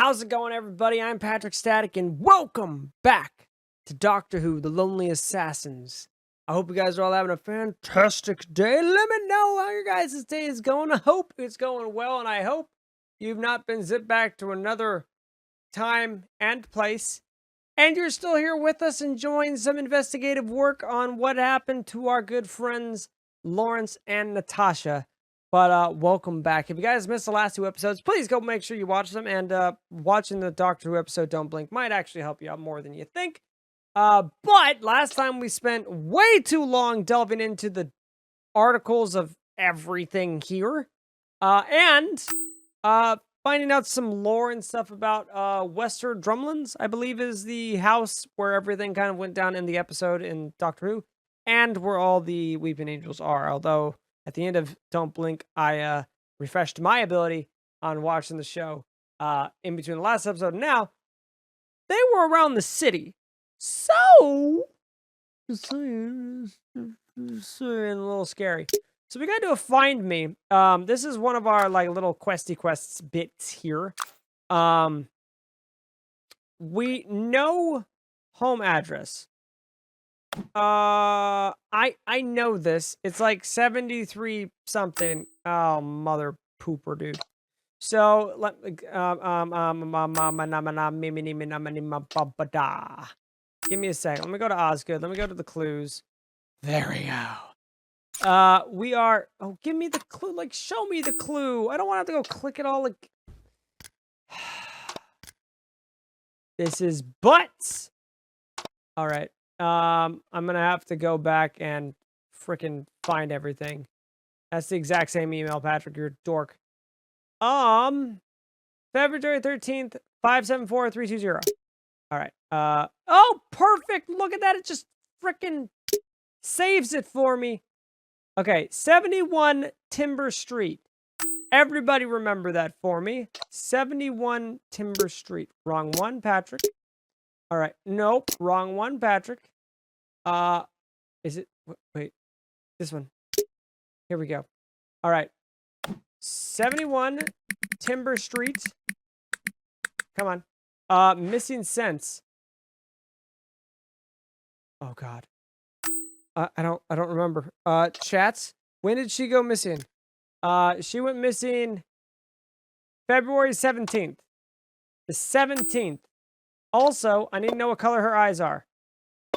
How's it going, everybody? I'm PatrckStatic, and welcome back to Doctor Who, The Lonely Assassins. I hope you guys are all having a fantastic day. Let me know how your guys' day is going. I hope it's going well, and I hope you've not been zipped back to another time and place, and you're still here with us enjoying some investigative work on what happened to our good friends Lawrence and Natasha. But welcome back. If you guys missed the last two episodes, please go make sure you watch them. And watching the Doctor Who episode Don't Blink might actually help you out more than you think. But last time we spent way too long delving into the articles of everything here. And finding out some lore and stuff about Western Drumlins, I believe is the house where everything kind of went down in the episode in Doctor Who. And where all the Weeping Angels are. Although at the end of Don't Blink, I refreshed my ability on watching the show in between the last episode and now. They were around the city. So, just saying, a little scary. So we gotta do a find me. This is one of our like little questy quests bits here. We know home address. I know this. It's like 73 something. Oh, mother pooper, dude. So let give me a second. Let me go to Osgood. Let me go to the clues. There we go. We are. Oh, give me the clue. Like, show me the clue. I don't want to have to go click it all. Like, this is butts. All right. I'm gonna have to go back and frickin' find everything. That's the exact same email, Patrick. You're a dork. February 13th, 574320. All right. Oh, perfect. Look at that. It just frickin' saves it for me. Okay, 71 Timber Street. Everybody remember that for me. 71 Timber Street. Wrong one, Patrick. All right. Nope. Wrong one, Patrick. Is it? Wait. This one. Here we go. All right. 71 Timber Street. Come on. Missing sense. Oh God. I don't remember. Chats. When did she go missing? She went missing February 17th. The 17th. Also, I need to know what color her eyes are.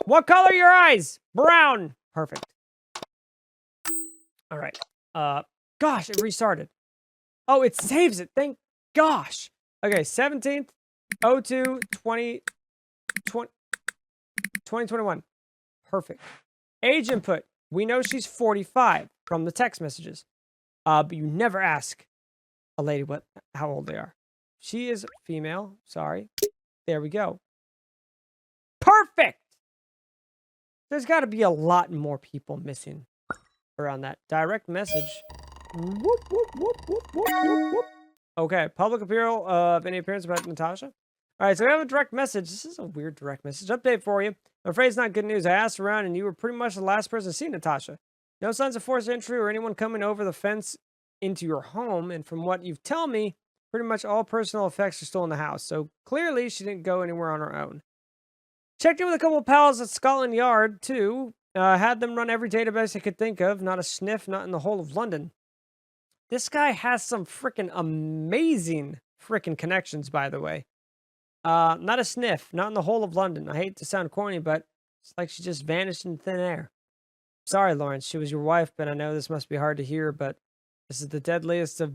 What color are your eyes? Brown. Perfect. All right. Gosh, it restarted. Oh, it saves it. Thank gosh. Okay, 17th, 02, 2021. Perfect. Age input. We know she's 45 from the text messages. But you never ask a lady how old they are. She is female. Sorry. There we go. Perfect! There's got to be a lot more people missing around that. Direct message. Whoop, whoop, whoop, whoop, whoop, whoop, whoop. Okay, public appeal of any appearance about Natasha. All right, so we have a direct message. This is a weird direct message. Update for you. I'm afraid it's not good news. I asked around, and you were pretty much the last person to see Natasha. No signs of forced entry or anyone coming over the fence into your home, and from what you've told me, pretty much all personal effects are still in the house, so clearly she didn't go anywhere on her own. Checked in with a couple of pals at Scotland Yard, too. Had them run every database I could think of. Not a sniff, not in the whole of London. This guy has some freaking amazing freaking connections, by the way. Not a sniff, not in the whole of London. I hate to sound corny, but it's like she just vanished in thin air. Sorry, Lawrence, she was your wife, but I know this must be hard to hear, but this is the deadest of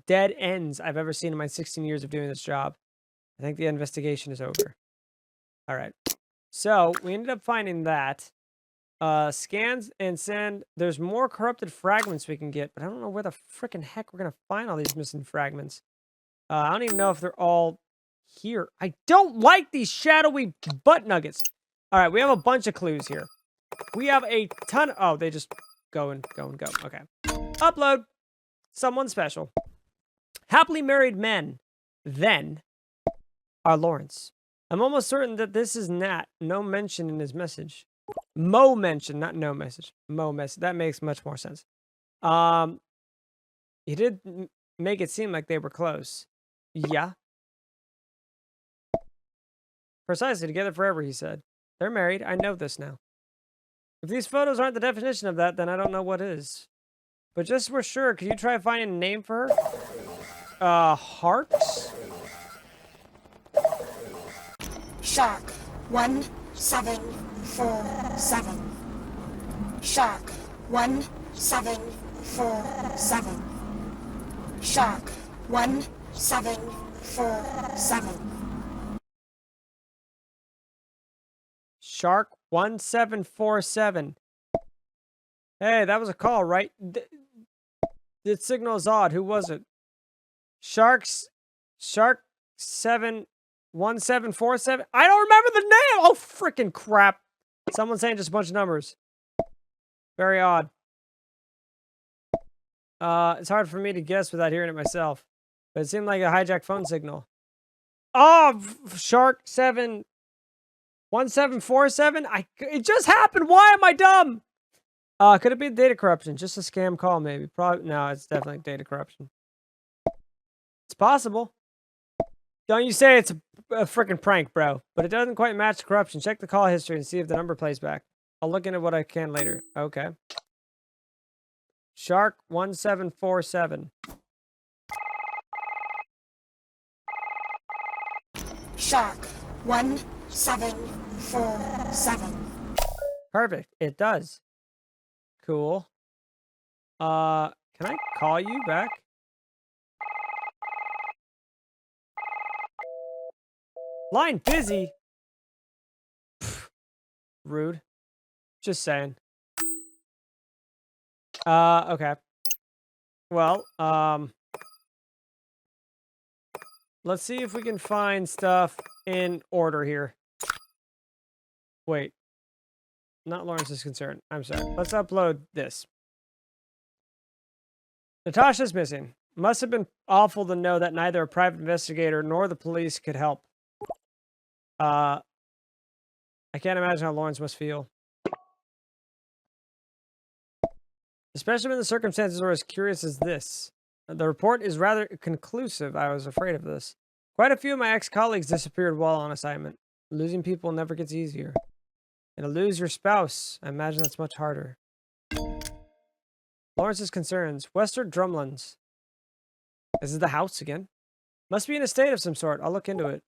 dead ends I've ever seen in my 16 years of doing this job. I think the investigation is over. All right. So we ended up finding that. Scans and send. There's more corrupted fragments we can get, but I don't know where the freaking heck we're going to find all these missing fragments. I don't even know if they're all here. I don't like these shadowy butt nuggets. All right. We have a bunch of clues here. We have a ton. Oh, they just go and go and go. Okay. Upload. Someone special. Happily married men. Then are Lawrence. I'm almost certain that this is Nat. No mention in his message. Mo mention, not no message. Mo message. That makes much more sense. He did make it seem like they were close. Yeah. Precisely, together forever, he said. They're married. I know this now. If these photos aren't the definition of that, then I don't know what is. But just so we're sure, could you try finding a name for her? Harks? Shark 1747. Shark 1747. Shark 1747. Shark 1747. Hey, that was a call, right? The signal is odd. Who was it? Shark 1747. I don't remember the name. Oh, freaking crap. Someone's saying just a bunch of numbers. Very odd. It's hard for me to guess without hearing it myself. But it seemed like a hijacked phone signal. Oh, Shark 1747? It just happened. Why am I dumb? Could it be data corruption? Just a scam call, maybe. Probably. No, it's definitely data corruption. It's possible. Don't you say it's a freaking prank, bro. But it doesn't quite match the corruption. Check the call history and see if the number plays back. I'll look into what I can later. Okay. Shark 1747. Shark 1747. Perfect. It does. Cool. Can I call you back? Line busy. Pfft, rude. Just saying. Okay. Well, let's see if we can find stuff in order here. Wait. Not Lawrence's concern. I'm sorry. Let's upload this. Natasha's missing. Must have been awful to know that neither a private investigator nor the police could help. I can't imagine how Lawrence must feel. Especially when the circumstances are as curious as this. The report is rather conclusive. I was afraid of this. Quite a few of my ex-colleagues disappeared while on assignment. Losing people never gets easier. And to lose your spouse, I imagine that's much harder. Lawrence's concerns. Western Drumlins. This is the house again. Must be in a state of some sort. I'll look into it.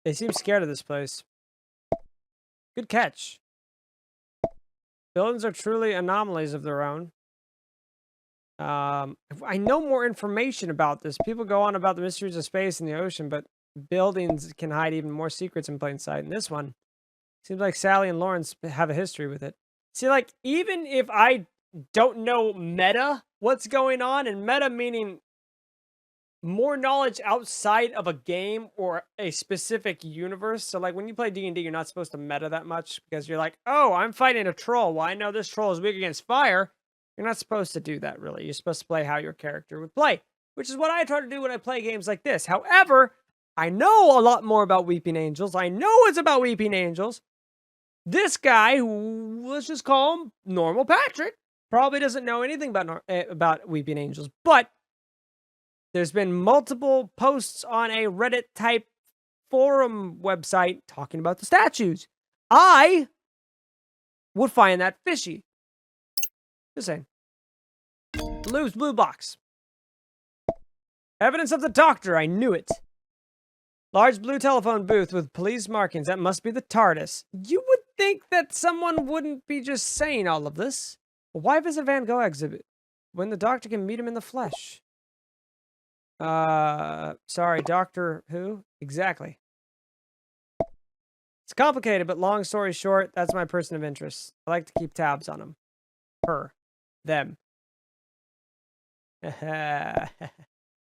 They seem scared of this place. Good catch. Buildings are truly anomalies of their own. I know more information about this. People go on about the mysteries of space and the ocean, but buildings can hide even more secrets in plain sight. And this one seems like Sally and Lawrence have a history with it. See, like, even if I don't know meta, what's going on, and meta meaning more knowledge outside of a game or a specific universe. So, like, when you play D&D, you're not supposed to meta that much because you're like, oh, I'm fighting a troll. Well, I know this troll is weak against fire. You're not supposed to do that, really. You're supposed to play how your character would play, which is what I try to do when I play games like this. However, I know a lot more about Weeping Angels. I know it's about Weeping Angels. This guy, who, let's just call him Normal Patrick, probably doesn't know anything about Weeping Angels, but there's been multiple posts on a Reddit-type forum website talking about the statues. I would find that fishy. Just saying. Blue box. Evidence of the doctor. I knew it. Large blue telephone booth with police markings. That must be the Tardis. You would think that someone wouldn't be just saying all of this. Why visit Van Gogh exhibit when the doctor can meet him in the flesh? Sorry, Doctor Who? Exactly. It's complicated, but long story short, that's my person of interest. I like to keep tabs on them. Her. Them. It's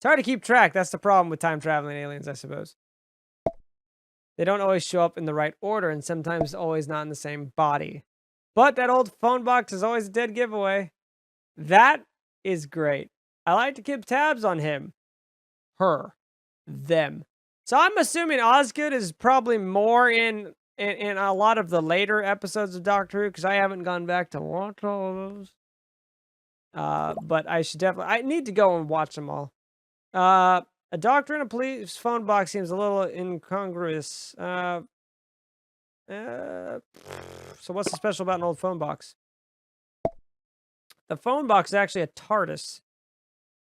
hard to keep track. That's the problem with time-traveling aliens, I suppose. They don't always show up in the right order, and sometimes always not in the same body. But that old phone box is always a dead giveaway. That is great. I like to keep tabs on him. Her. Them. So I'm assuming Osgood is probably more in a lot of the later episodes of Doctor Who, because I haven't gone back to watch all of those. But I should definitely... I need to go and watch them all. A doctor in a police phone box seems a little incongruous. So what's so special about an old phone box? The phone box is actually a Tardis.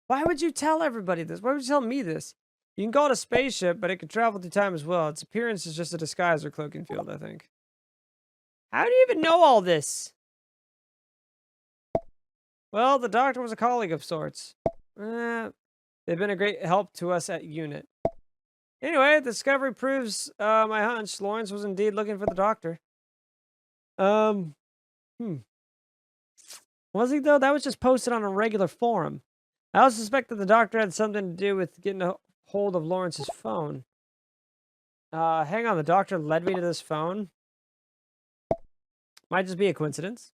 Why would you tell everybody this? Why would you tell me this? You can call it a spaceship, but it can travel through time as well. Its appearance is just a disguise or cloaking field, I think. How do you even know all this? Well, the doctor was a colleague of sorts. They've been a great help to us at unit. Anyway, the discovery proves my hunch. Lawrence was indeed looking for the doctor. Was he though? That was just posted on a regular forum. I also suspect that the doctor had something to do with getting a hold of Lawrence's phone. Hang on, the doctor led me to this phone? Might just be a coincidence.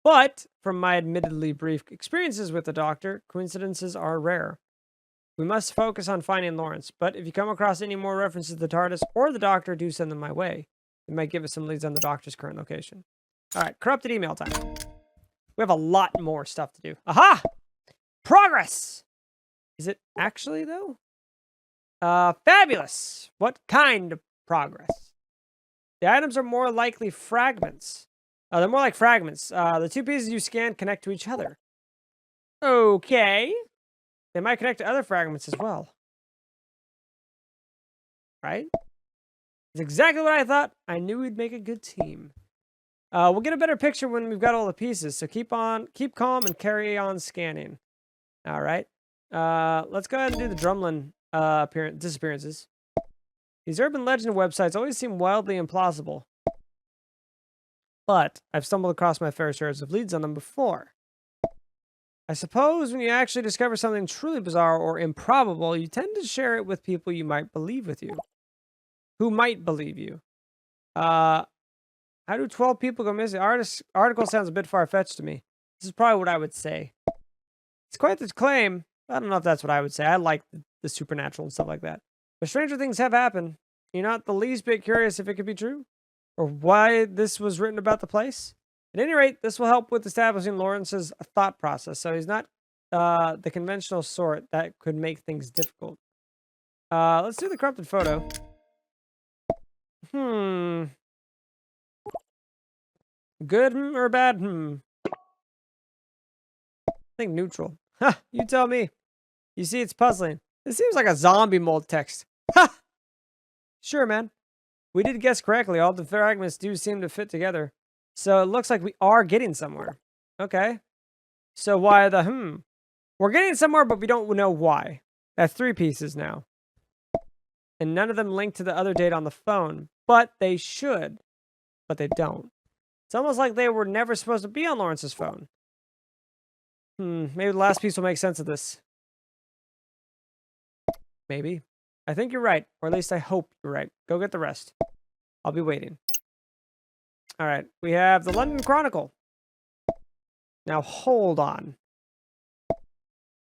But, from my admittedly brief experiences with the doctor, coincidences are rare. We must focus on finding Lawrence, but if you come across any more references to the TARDIS or the doctor, do send them my way. It might give us some leads on the doctor's current location. Alright, corrupted email time. We have a lot more stuff to do. Aha! Progress! Is it actually, though? Fabulous! What kind of progress? The items are more likely fragments. They're more like fragments. The two pieces you scan connect to each other. Okay. They might connect to other fragments as well. Right? That's exactly what I thought. I knew we'd make a good team. We'll get a better picture when we've got all the pieces. So keep calm and carry on scanning. All right. Let's go ahead and do the Drumlin disappearances. These urban legend websites always seem wildly implausible. But I've stumbled across my fair shares of leads on them before. I suppose when you actually discover something truly bizarre or improbable, you tend to share it with people you might believe with you. Who might believe you. How do 12 people go missing? Article sounds a bit far-fetched to me. This is probably what I would say. It's quite the claim. I don't know if that's what I would say. I like the supernatural and stuff like that. But stranger things have happened. You're not the least bit curious if it could be true? Or why this was written about the place? At any rate, this will help with establishing Lawrence's thought process. So he's not the conventional sort that could make things difficult. Let's do the corrupted photo. Good or bad? I think neutral. Ha! You tell me. You see, it's puzzling. This seems like a zombie mold text. Ha! Sure, man. We did guess correctly. All the fragments do seem to fit together. So it looks like we are getting somewhere. Okay. So why the We're getting somewhere, but we don't know why. That's 3 pieces now. And none of them link to the other data on the phone. But they should. But they don't. It's almost like they were never supposed to be on Lawrence's phone. Maybe the last piece will make sense of this. Maybe. I think you're right. Or at least I hope you're right. Go get the rest. I'll be waiting. Alright. We have the London Chronicle. Now hold on.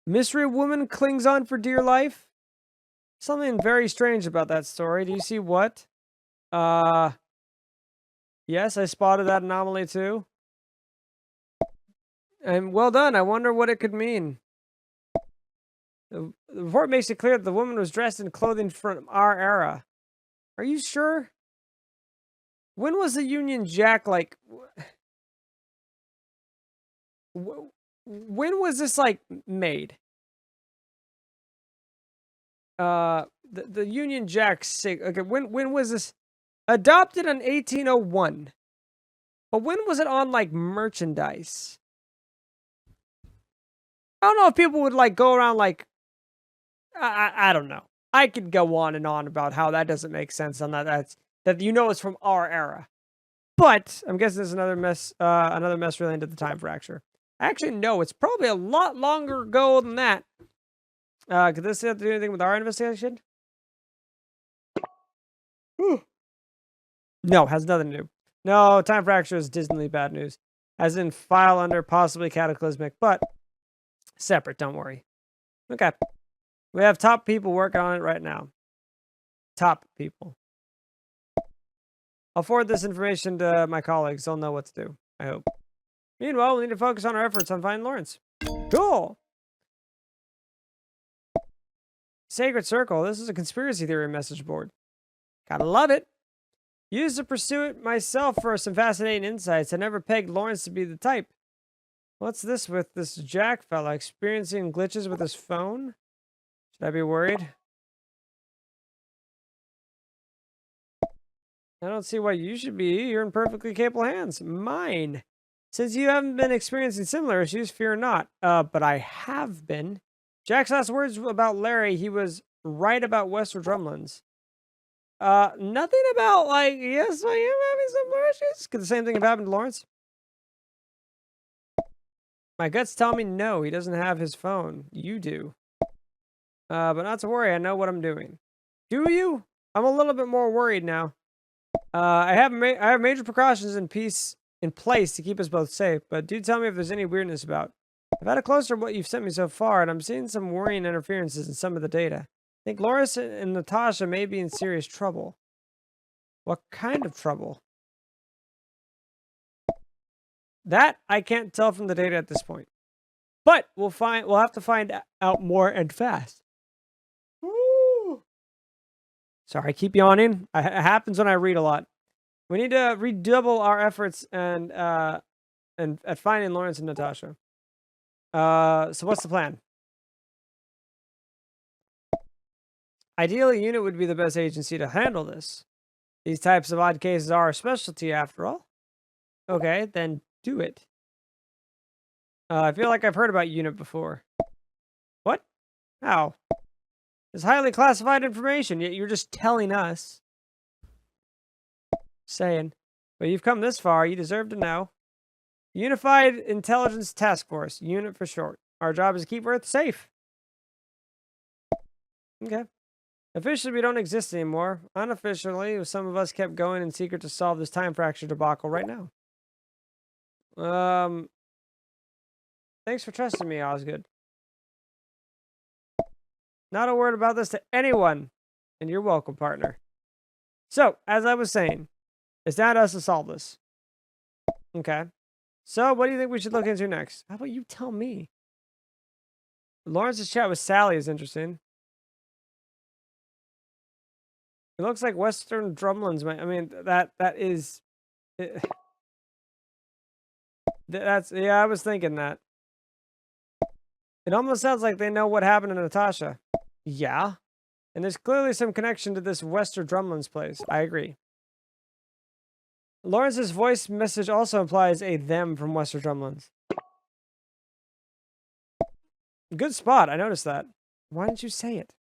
Mystery woman clings on for dear life? Something very strange about that story. Do you see what? Yes, I spotted that anomaly too. And well done. I wonder what it could mean. The report makes it clear that the woman was dressed in clothing from our era. Are you sure? When was the Union Jack, like... When was this, like, made? The Union Jack... Okay, when was this... Adopted in 1801. But when was it on, like, merchandise? I don't know if people would, like, go around, like... I don't know. I could go on and on about how that doesn't make sense on that. That you know it's from our era. But I'm guessing there's another mess related to the time fracture. Actually, no, it's probably a lot longer ago than that. Could this have to do anything with our investigation? No, has nothing to do. No, time fracture is dismally bad news. As in file under possibly cataclysmic, but separate, don't worry. Okay. We have top people working on it right now. Top people. I'll forward this information to my colleagues. They'll know what to do, I hope. Meanwhile, we need to focus on our efforts on finding Lawrence. Cool. Sacred Circle. This is a conspiracy theory message board. Gotta love it. Used to pursue it myself for some fascinating insights. I never pegged Lawrence to be the type. What's this with this Jack fella experiencing glitches with his phone? Should I be worried? I don't see why you should be. You're in perfectly capable hands. Mine. Since you haven't been experiencing similar issues, fear not. But I have been. Jack's last words about Larry, he was right about Western Drumlins. Nothing about, like, yes, I am having some more issues. Could the same thing have happened to Lawrence? My guts tell me no, he doesn't have his phone. You do. But not to worry, I know what I'm doing. Do you? I'm a little bit more worried now. I have major precautions in place to keep us both safe, but do tell me if there's any weirdness about. I've had a closer look at what you've sent me so far, and I'm seeing some worrying interferences in some of the data. I think Lawrence and Natasha may be in serious trouble. What kind of trouble? That I can't tell from the data at this point. But we'll have to find out more and fast. Woo! Sorry, I keep yawning. It happens when I read a lot. We need to redouble our efforts and at finding Lawrence and Natasha. So what's the plan? Ideally, UNIT would be the best agency to handle this. These types of odd cases are a specialty, after all. Okay, then do it. I feel like I've heard about UNIT before. What? How? It's highly classified information, yet you're just telling us. Saying. But you've come this far, you deserve to know. Unified Intelligence Task Force, UNIT for short. Our job is to keep Earth safe. Okay. Officially, we don't exist anymore. Unofficially, some of us kept going in secret to solve this time fracture debacle right now. Thanks for trusting me, Osgood. Not a word about this to anyone. And you're welcome, partner. So, as I was saying, it's down to us to solve this. Okay. So, what do you think we should look into next? How about you tell me? Lawrence's chat with Sally is interesting. It looks like Western Drumlins. I mean, that is. That's, yeah, I was thinking that. It almost sounds like they know what happened to Natasha. Yeah. And there's clearly some connection to this Western Drumlins place. I agree. Lawrence's voice message also implies a them from Western Drumlins. Good spot. I noticed that. Why didn't you say it?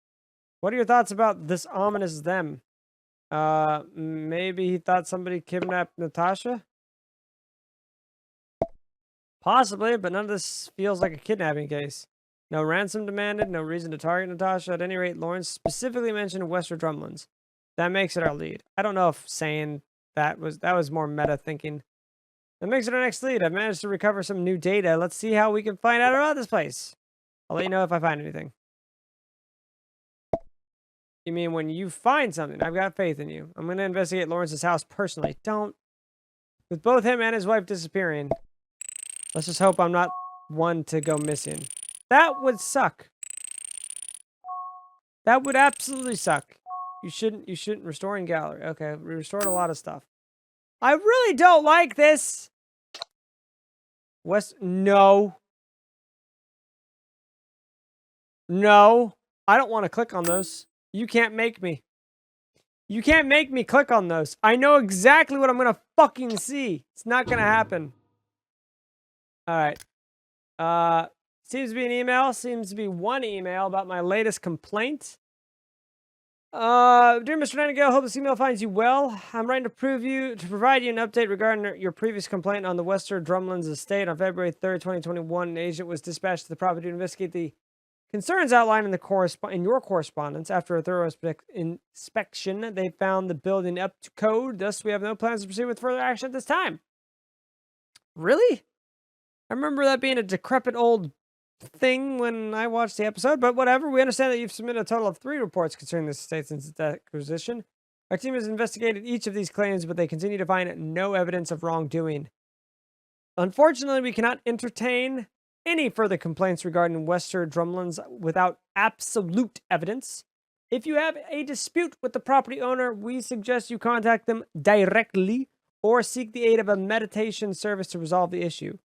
What are your thoughts about this ominous them? Maybe he thought somebody kidnapped Natasha? Possibly, but none of this feels like a kidnapping case. No ransom demanded, no reason to target Natasha. At any rate, Lawrence specifically mentioned Western Drumlins. That makes it our lead. I don't know if saying that was more meta thinking. That makes it our next lead. I've managed to recover some new data. Let's see how we can find out about this place. I'll let you know if I find anything. You mean when you find something? I've got faith in you. I'm going to investigate Lawrence's house personally. Don't. With both him and his wife disappearing, let's just hope I'm not one to go missing. That would suck. That would absolutely suck. You shouldn't restoring gallery. Okay, we restored a lot of stuff. I really don't like this. No. No. I don't want to click on those. You can't make me. You can't make me click on those. I know exactly what I'm going to fucking see. It's not going to happen. All right. Seems to be an email. Seems to be one email about my latest complaint. Dear Mr. Nightingale, hope this email finds you well. I'm writing to provide you an update regarding your previous complaint on the Western Drumlins estate. On February 3rd, 2021, an agent was dispatched to the property to investigate the concerns outlined in your correspondence. After a thorough inspection, they found the building up to code. Thus, we have no plans to proceed with further action at this time. Really? I remember that being a decrepit old thing when I watched the episode, but whatever. We understand that you've submitted a total of 3 reports concerning this estate since its acquisition. Our team has investigated each of these claims, but they continue to find no evidence of wrongdoing. Unfortunately, we cannot entertain any further complaints regarding Western Drumlins without absolute evidence. If you have a dispute with the property owner, we suggest you contact them directly or seek the aid of a mediation service to resolve the issue.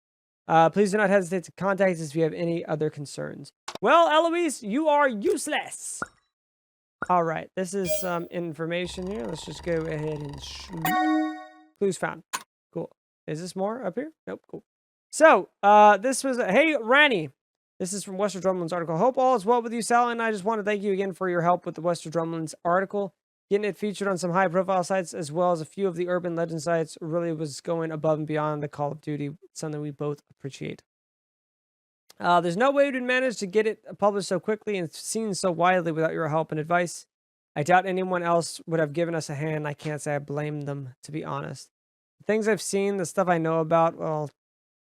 Please do not hesitate to contact us if you have any other concerns. Well, Eloise, you are useless. All right, this is some information here. Let's just go ahead and clues found. Cool. Is this more up here? Nope. Cool. So, this was hey, Ranny. This is from Western Drumlins article. Hope all is well with you, Sally, and I just want to thank you again for your help with the Western Drumlins article. Getting it featured on some high-profile sites as well as a few of the urban legend sites really was going above and beyond the Call of Duty, something we both appreciate. There's no way we'd manage to get it published so quickly and seen so widely without your help and advice. I doubt anyone else would have given us a hand. I can't say I blame them, to be honest. The things I've seen, the stuff I know about, well,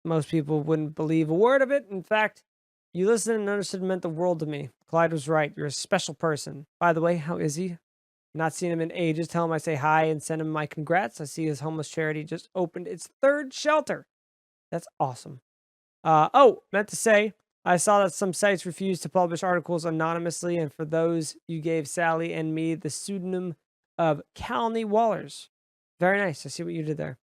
most people wouldn't believe a word of it. In fact, you listened and understood meant the world to me. Clyde was right. You're a special person. By the way, how is he? Not seen him in ages. Tell him I say hi and send him my congrats. I see his homeless charity just opened its 3rd shelter. That's awesome. Meant to say, I saw that some sites refuse to publish articles anonymously, and for those, you gave Sally and me the pseudonym of Calney Wallers. Very nice. I see what you did there.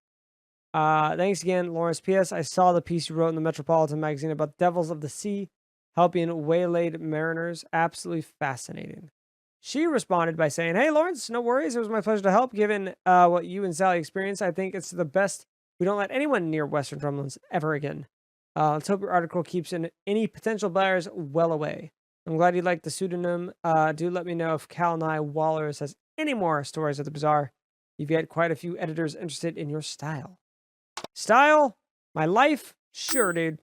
Thanks again, Lawrence. P.S. I saw the piece you wrote in the Metropolitan magazine about devils of the sea helping waylaid mariners. Absolutely fascinating. She responded by saying, hey, Lawrence, no worries. It was my pleasure to help. Given what you and Sally experienced, I think it's the best we don't let anyone near Western Drumlins ever again. Let's hope your article keeps any potential buyers well away. I'm glad you liked the pseudonym. Do let me know if Calney Wallers has any more stories of the bizarre. You've got quite a few editors interested in your style. Style? My life? Sure, dude.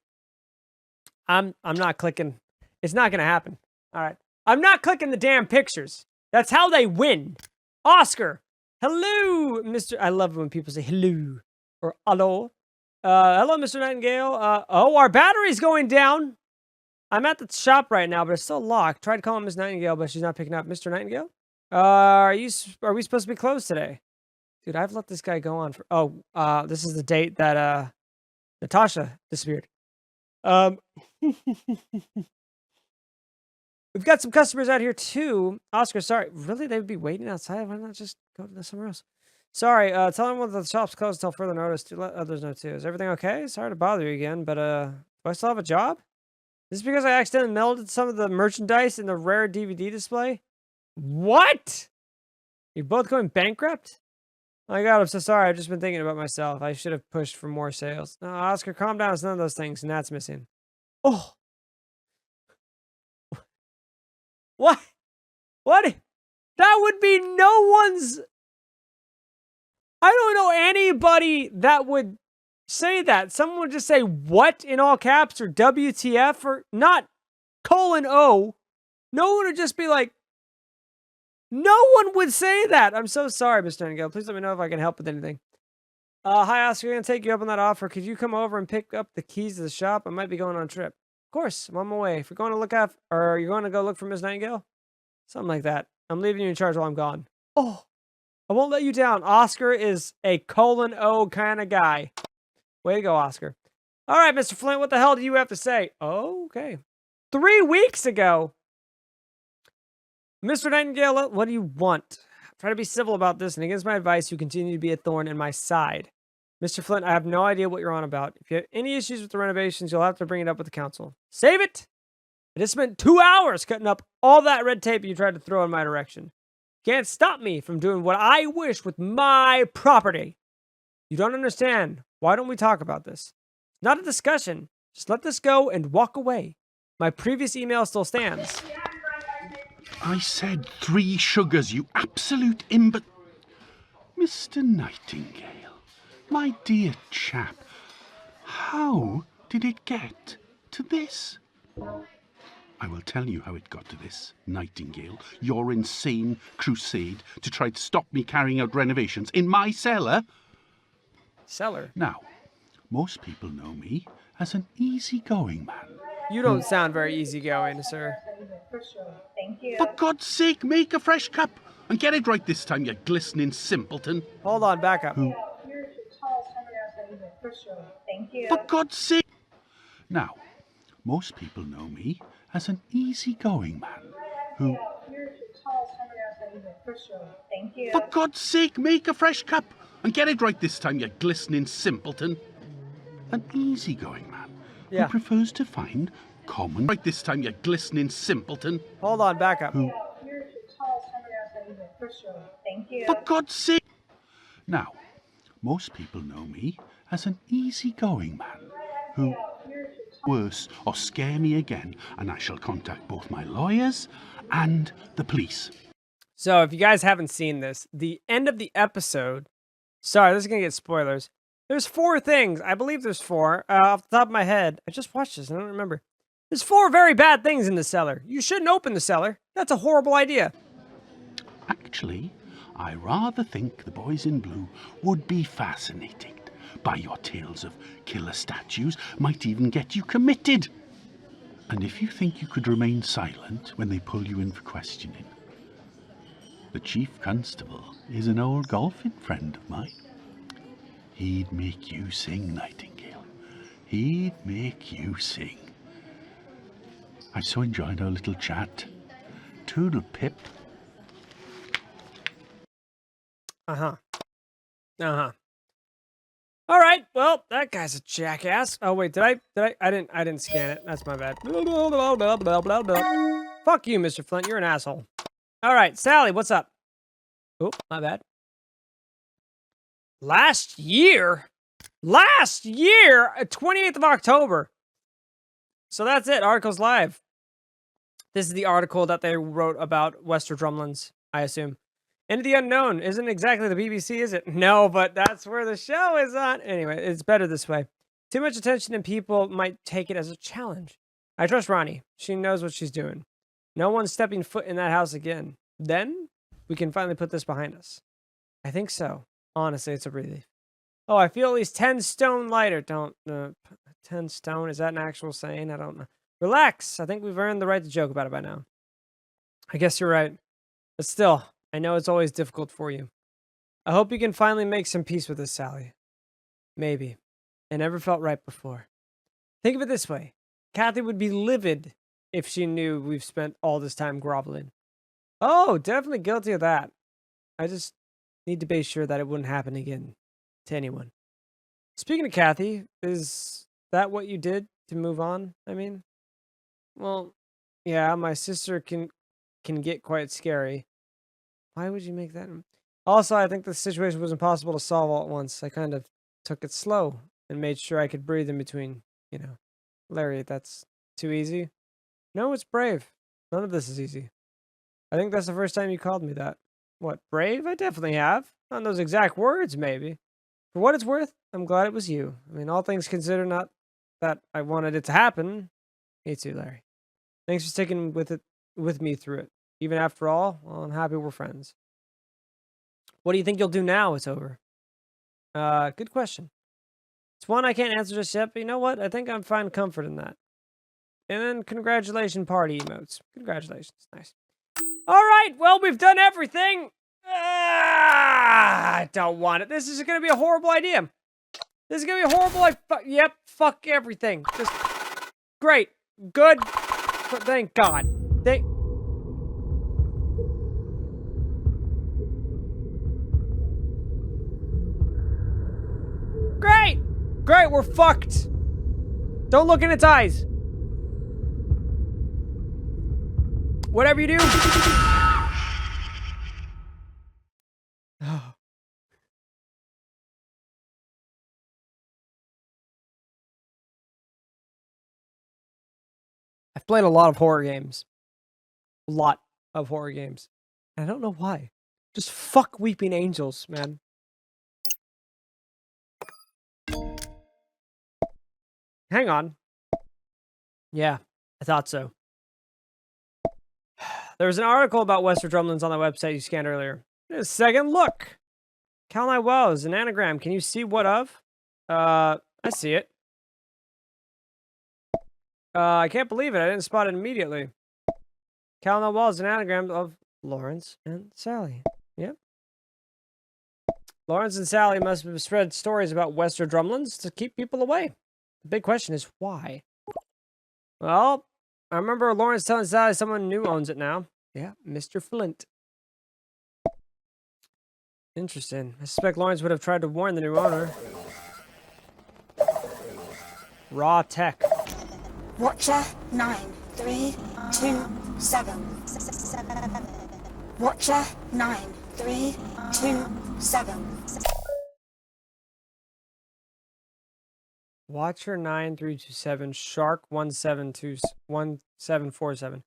I'm not clicking. It's not going to happen. All right. I'm not clicking the damn pictures. That's how they win. Oscar. Hello, Mr. I love when people say hello or hello. Hello, Mr. Nightingale. Our battery's going down. I'm at the shop right now, but it's still locked. Tried calling Miss Nightingale, but she's not picking up. Mr. Nightingale? Are we supposed to be closed today? Dude, I've let this guy go on for... this is the date that, Natasha disappeared. We've got some customers out here, too. Oscar, sorry. Really? They would be waiting outside? Why not just go to somewhere else? Sorry, tell them the shop's closed until further notice to let others know, too. Is everything okay? Sorry to bother you again, but, do I still have a job? This is because I accidentally melted some of the merchandise in the rare DVD display? What? You're both going bankrupt? Oh my god, I'm so sorry. I've just been thinking about myself. I should have pushed for more sales. No, Oscar, calm down. It's none of those things, and that's missing. Oh! What? What? That would be no one's... I don't know anybody that would say that. Someone would just say, what, in all caps, or WTF, or not :O. No one would just be like, no one would say that. I'm so sorry, Mr. Nightingale. Please let me know if I can help with anything. Hi, Oscar. I'm going to take you up on that offer. Could you come over and pick up the keys to the shop? I might be going on a trip. Of course, I'm on my way. If you're going to look after, or you're going to go look for Miss Nightingale? Something like that. I'm leaving you in charge while I'm gone. Oh, I won't let you down. Oscar is a :O kind of guy. Way to go, Oscar. All right, Mr. Flint, what the hell do you have to say? Oh, okay. 3 weeks ago. Mr. Nightingale, what do you want? Try to be civil about this, and against my advice, you continue to be a thorn in my side. Mr. Flint, I have no idea what you're on about. If you have any issues with the renovations, you'll have to bring it up with the council. Save it! I just spent 2 hours cutting up all that red tape you tried to throw in my direction. Can't stop me from doing what I wish with my property. You don't understand. Why don't we talk about this? It's not a discussion. Just let this go and walk away. My previous email still stands. I said 3 sugars, you absolute Mr. Nightingale, my dear chap, how did it get to this? I will tell you how it got to this, Nightingale. Your insane crusade to try to stop me carrying out renovations in my cellar. Cellar? Now, most people know me as an easygoing man. You don't sound very easygoing, sir. For God's sake, make a fresh cup and get it right this time, you glistening simpleton. Hold on, back up. For God's sake. Now, most people know me as an easygoing man who... Thank you. For God's sake, make a fresh cup and get it right this time, you glistening simpleton. An easygoing man Yeah. who prefers to find common... Right this time, you glistening simpleton. Hold on, back up. Who... Thank you. For God's sake! Now, most people know me as an easygoing man who... worse or scare me again, and I shall contact both my lawyers and the police. So if you guys haven't seen this, the end of the episode, sorry, this is going to get spoilers. There's 4 things. I believe there's 4. Off the top of my head, I just watched this. I don't remember. There's 4 very bad things in the cellar. You shouldn't open the cellar. That's a horrible idea. Actually, I rather think the boys in blue would be fascinated by your tales of killer statues, might even get you committed. And if you think you could remain silent when they pull you in for questioning, the chief constable is an old golfing friend of mine. He'd make you sing, Nightingale. He'd make you sing. I so enjoyed our little chat. Toodle pip. Uh-huh. Uh-huh. All right. Well, that guy's a jackass. Oh, wait, I didn't scan it. That's my bad. Fuck you, Mr. Flint. You're an asshole. All right, Sally, what's up? Oh, my bad. Last year, 28th of October. So that's it. Article's live. This is the article that they wrote about Wester Drumlins, I assume. Into the Unknown isn't exactly the BBC, is it? No, but that's where the show is on. Anyway, it's better this way. Too much attention and people might take it as a challenge. I trust Ronnie. She knows what she's doing. No one's stepping foot in that house again. Then we can finally put this behind us. I think so. Honestly, it's a relief. Oh, I feel at least 10 stone lighter. 10 stone? Is that an actual saying? I don't know. Relax. I think we've earned the right to joke about it by now. I guess you're right. But still, I know it's always difficult for you. I hope you can finally make some peace with this, Sally. Maybe. It never felt right before. Think of it this way. Kathy would be livid if she knew we've spent all this time groveling. Oh, definitely guilty of that. I just need to be sure that it wouldn't happen again to anyone. Speaking of Kathy, is that what you did to move on? I mean, well, yeah, my sister can get quite scary. Why would you make that? Also, I think the situation was impossible to solve all at once. I kind of took it slow and made sure I could breathe in between, Larry, that's too easy. No, it's brave. None of this is easy. I think that's the first time you called me that. What, brave? I definitely have. Not in those exact words, maybe. For what it's worth, I'm glad it was you. I mean, all things considered, not that I wanted it to happen. Me too, Larry. Thanks for sticking with me through it. Even after all, well, I'm happy we're friends. What do you think you'll do now it's over? Good question. It's one I can't answer just yet, but you know what? I think I'm finding comfort in that. And then congratulations party emotes. Congratulations. Nice. All right. Well, we've done everything. I don't want it. This is going to be a horrible idea. This is going to be a horrible... Yep. Fuck everything. Just great. Good. Thank God. Great. Great. We're fucked. Don't look in its eyes. Whatever you do. I've played a lot of horror games. A lot of horror games. And I don't know why. Just fuck Weeping Angels, man. Hang on. Yeah, I thought so. There was an article about Wester Drumlins on the website you scanned earlier. A second look. Calni Wells, an anagram. Can you see what of? I see it. I can't believe it. I didn't spot it immediately. Calni Wells, an anagram of Lawrence and Sally. Yep. Lawrence and Sally must have spread stories about Wester Drumlins to keep people away. The big question is why? Well, I remember Lawrence telling Sally someone new owns it now. Yeah, Mr. Flint. Interesting. I suspect Lawrence would have tried to warn the new owner. Raw tech. Watcher 9327. Watcher 9327. Watcher 9327. Shark 1747.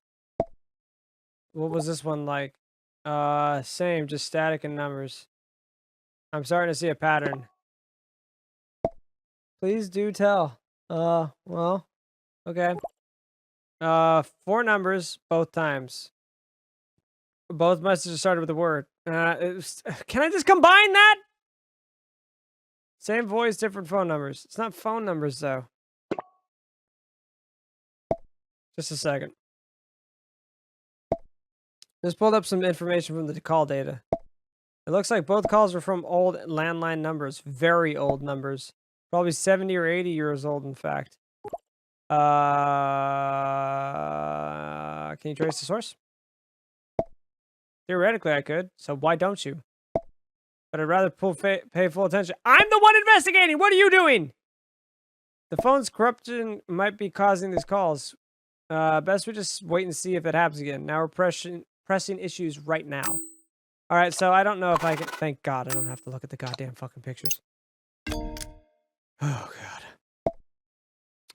What was this one like? Same, just static and numbers. I'm starting to see a pattern. Please do tell. Well, okay. 4 numbers both times. Both messages started with a word. Can I just combine that? Same voice, different phone numbers. It's not phone numbers, though. Just a second. Just pulled up some information from the call data. It looks like both calls are from old landline numbers. Very old numbers. Probably 70 or 80 years old, in fact. Can you trace the source? Theoretically, I could. So why don't you? But I'd rather pay full attention. I'm the one investigating! What are you doing? The phone's corruption might be causing these calls. Best we just wait and see if it happens again. Now we're pressing issues right now. Alright, so I don't know if I can... Thank God I don't have to look at the goddamn fucking pictures. Oh, God.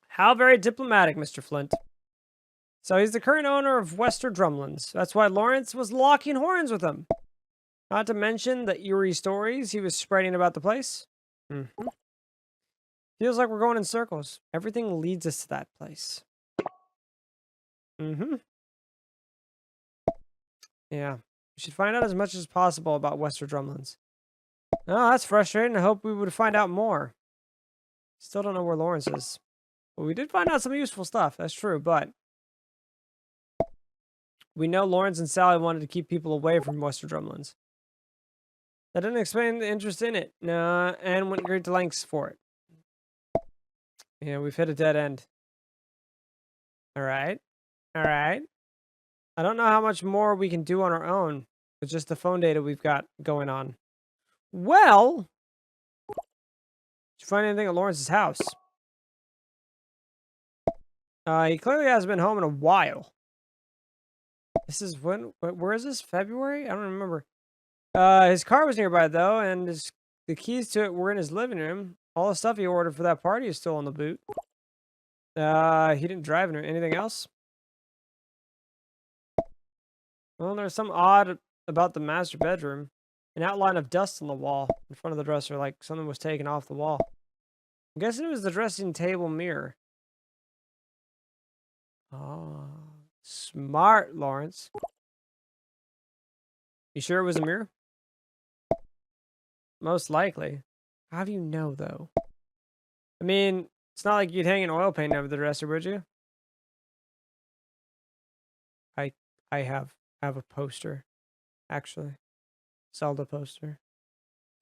How very diplomatic, Mr. Flint. So he's the current owner of Wester Drumlins. That's why Lawrence was locking horns with him. Not to mention the eerie stories he was spreading about the place. Feels like we're going in circles. Everything leads us to that place. Yeah. We should find out as much as possible about Wester Drumlins. Oh, that's frustrating. I hope we would find out more. Still don't know where Lawrence is. Well, we did find out some useful stuff. That's true, but... we know Lawrence and Sally wanted to keep people away from Wester Drumlins. That didn't explain the interest in it. Nah, and went great lengths for it. Yeah, we've hit a dead end. Alright. Alright. I don't know how much more we can do on our own with just the phone data we've got going on. Well... did you find anything at Lawrence's house? He clearly hasn't been home in a while. This is when... where is this? February? I don't remember. His car was nearby, though, and the keys to it were in his living room. All the stuff he ordered for that party is still on the boot. He didn't drive in anything else? Well, there's some odd about the master bedroom. An outline of dust on the wall in front of the dresser, like something was taken off the wall. I'm guessing it was the dressing table mirror. Oh, smart, Lawrence. You sure it was a mirror? Most likely. How do you know, though? I mean, it's not like you'd hang an oil paint over the dresser, would you? I have a poster, actually. Zelda poster.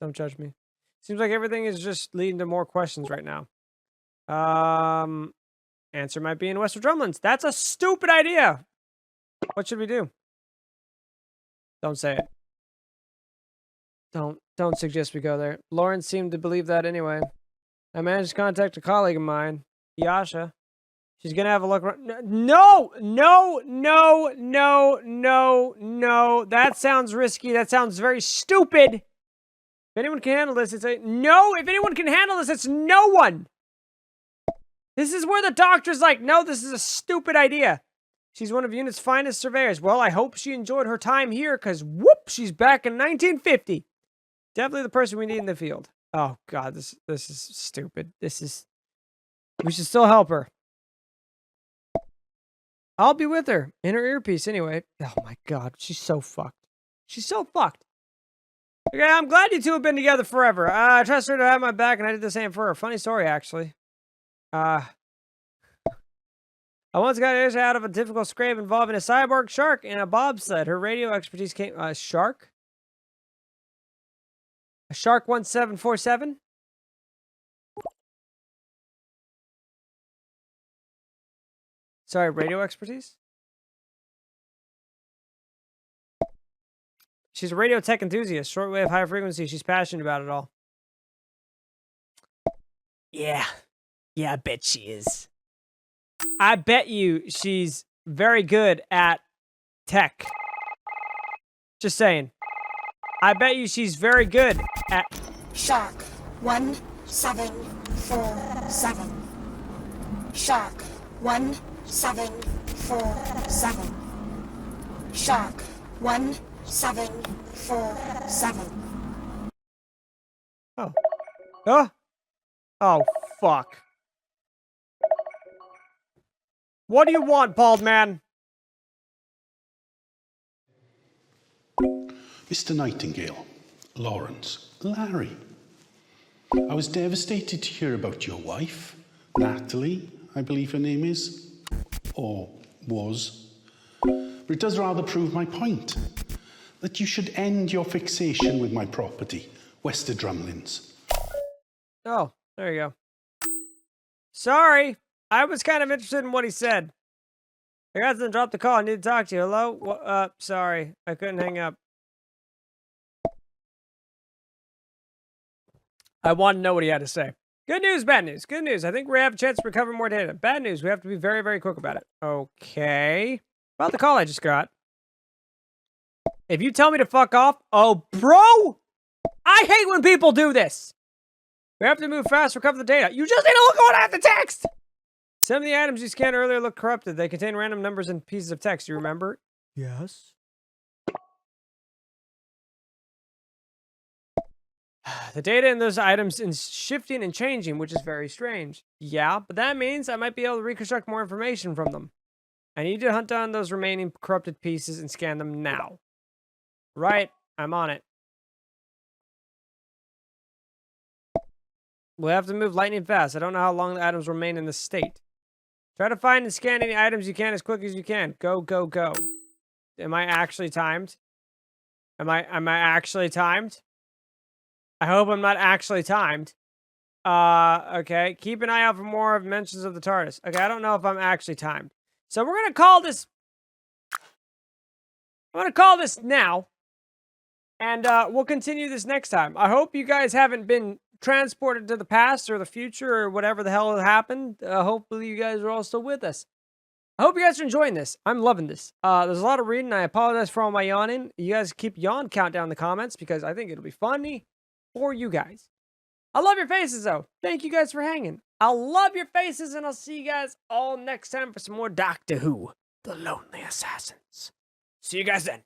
Don't judge me. Seems like everything is just leading to more questions right now. Answer might be in Wester Drumlins. That's a stupid idea. What should we do? Don't say it. Don't suggest we go there. Lawrence seemed to believe that anyway. I managed to contact a colleague of mine, Yasha. She's gonna have a look around. No! That sounds risky. That sounds very stupid. If anyone can handle this, it's a... No! If anyone can handle this, it's no one! This is where the doctor's like, no, this is a stupid idea. She's one of Unit's finest surveyors. Well, I hope she enjoyed her time here, because whoop, she's back in 1950. Definitely the person we need in the field. Oh, God, this is stupid. This is... We should still help her. I'll be with her. In her earpiece, anyway. Oh, my God. She's so fucked. She's so fucked. Okay, I'm glad you two have been together forever. I trust her to have my back, and I did the same for her. Funny story, actually. I once got Aisha out of a difficult scrape involving a cyborg shark and a bobsled. Her radio expertise came... shark? A shark 1747? Sorry, radio expertise? She's a radio tech enthusiast. Shortwave, high frequency. She's passionate about it all. Yeah. Yeah, I bet she is. I bet you she's very good at tech. Just saying. I bet you she's very good at... Shark 1747. Shark 1747. Shark 1747. Oh. Huh? Oh, fuck. What do you want, bald man? Mr. Nightingale, Lawrence, Larry. I was devastated to hear about your wife, Natalie, I believe her name is, or was. But it does rather prove my point, that you should end your fixation with my property, west of Drumlins. Oh, there you go. Sorry, I was kind of interested in what he said. I got to drop the call. I need to talk to you. Hello? Sorry, I couldn't hang up. I want to know what he had to say. Good news, bad news. Good news. I think we have a chance to recover more data. Bad news. We have to be very, very quick about it. Okay. About the call I just got. If you tell me to fuck off, oh, bro! I hate when people do this! We have to move fast, recover the data. You just need to look what I have to text! Some of the items you scanned earlier look corrupted. They contain random numbers and pieces of text. You remember? Yes. The data in those items is shifting and changing, which is very strange. Yeah, but that means I might be able to reconstruct more information from them. I need to hunt down those remaining corrupted pieces and scan them now. Right, I'm on it. We'll have to move lightning fast. I don't know how long the items remain in this state. Try to find and scan any items you can as quick as you can. Go, go, go. Am I actually timed? Am I actually timed? I hope I'm not actually timed. Okay. Keep an eye out for more mentions of the Tardis. Okay, I don't know if I'm actually timed. So we're gonna call this... I'm gonna call this now. And we'll continue this next time. I hope you guys haven't been transported to the past or the future or whatever the hell happened. Hopefully you guys are all still with us. I hope you guys are enjoying this. I'm loving this. There's a lot of reading. I apologize for all my yawning. You guys keep yawn count down in the comments because I think it'll be funny for you guys. I love your faces, though. Thank you guys for hanging. I love your faces, and I'll see you guys all next time for some more Doctor Who, The Lonely Assassins. See you guys then.